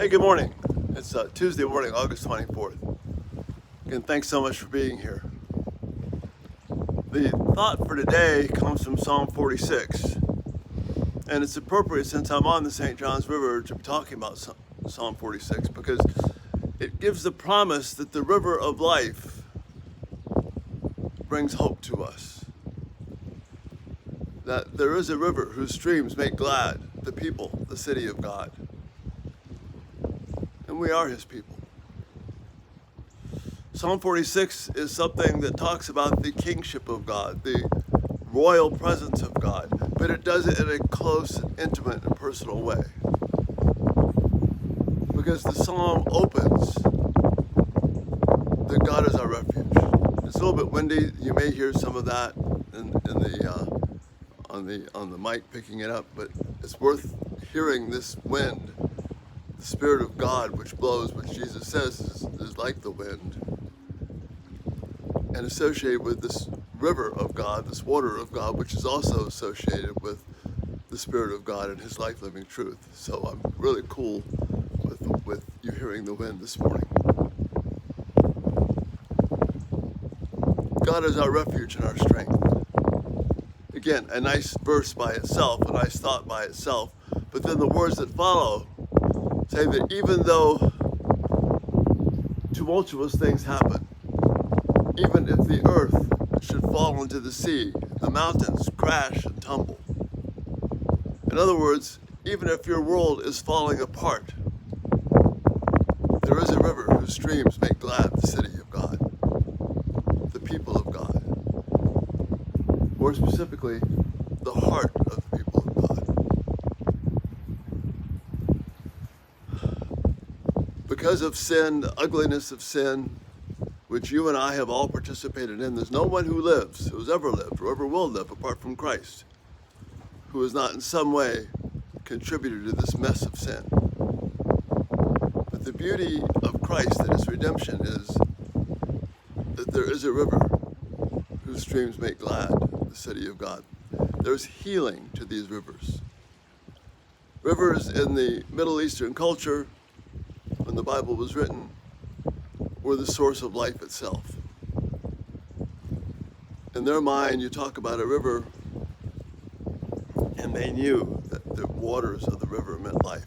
Hey, good morning. It's Tuesday morning, August 24th. Again, thanks so much for being here. The thought for today comes from Psalm 46, and it's appropriate since I'm on the St. Johns River to be talking about Psalm 46 because it gives the promise that the river of life brings hope to us. That there is a river whose streams make glad the people, the city of God. And we are his people. Psalm 46 is something that talks about the kingship of God, the royal presence of God, but it does it in a close, and intimate, and personal way. Because the psalm opens that God is our refuge. It's a little bit windy. You may hear some of that on the mic picking it up, but it's worth hearing this wind. The Spirit of God which blows, which Jesus says is like the wind, and associated with this river of God, this water of God, which is also associated with the Spirit of God and his life-living truth. So I'm really cool with you hearing the wind this morning. God is our refuge and our strength. Again, a nice verse by itself, a nice thought by itself, but then the words that follow say that even though tumultuous things happen, even if the earth should fall into the sea, the mountains crash and tumble. In other words, even if your world is falling apart, there is a river whose streams make glad the city of God, the people of God. More specifically, the heart of the people of God. Because of sin, the ugliness of sin, which you and I have all participated in, there's no one who lives, who has ever lived, or ever will live apart from Christ, who has not in some way contributed to this mess of sin. But the beauty of Christ and his redemption is that there is a river whose streams make glad the city of God. There's healing to these rivers. Rivers in the Middle Eastern culture, when the Bible was written, were the source of life itself. In their mind, you talk about a river, and they knew that the waters of the river meant life.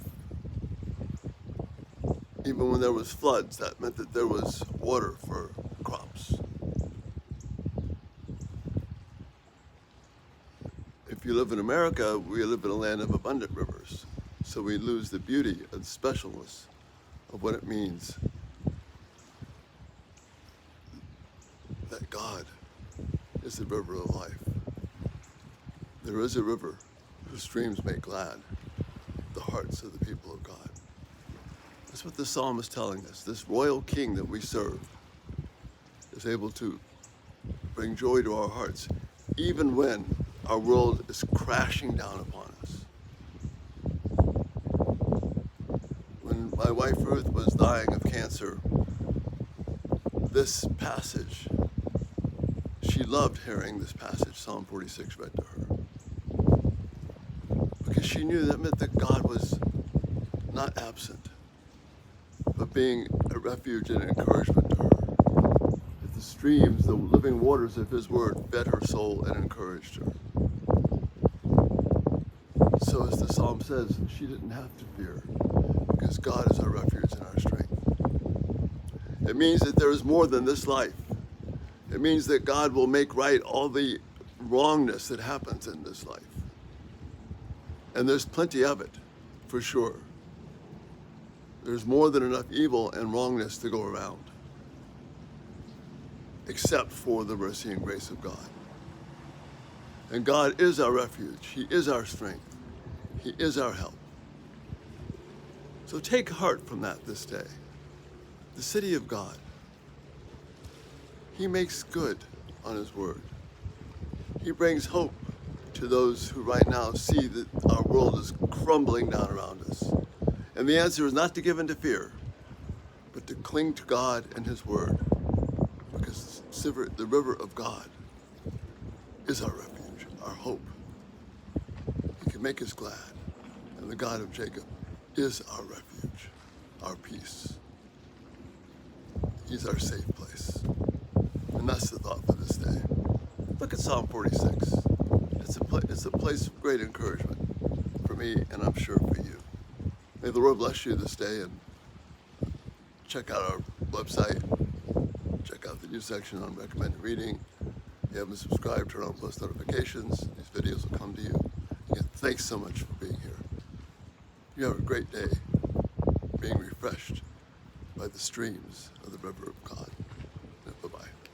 Even when there was floods, that meant that there was water for crops. If you live in America, we live in a land of abundant rivers, so we lose the beauty and specialness of what it means that God is the river of life. There is a river whose streams make glad the hearts of the people of God. That's what the psalm is telling us. This royal king that we serve is able to bring joy to our hearts, even when our world is crashing down upon us. When my wife Ruth was dying of cancer, this passage, she loved hearing this passage, Psalm 46, read to her. Because she knew that meant that God was not absent, but being a refuge and an encouragement to her. That the streams, the living waters of his word fed her soul and encouraged her. So as the psalm says, she didn't have to fear, because God is our refuge and our strength. It means that there is more than this life. It means that God will make right all the wrongness that happens in this life. And there's plenty of it, for sure. There's more than enough evil and wrongness to go around, except for the mercy and grace of God. And God is our refuge. He is our strength. He is our help. So take heart from that this day. The city of God. He makes good on his word. He brings hope to those who right now see that our world is crumbling down around us. And the answer is not to give in to fear, but to cling to God and his word. Because the river of God is our refuge, our hope. He can make us glad. And the God of Jacob is our refuge. our peace. He's our safe place. And that's the thought for this day. Look at Psalm 46. It's a place of great encouragement for me, and I'm sure for you. May the Lord bless you this day, and check out our website. Check out the news section on recommended reading. If you haven't subscribed, turn on post notifications. These videos will come to you. Again, thanks so much for being here. You have a great day, being refreshed by the streams of the river of God. Bye-bye.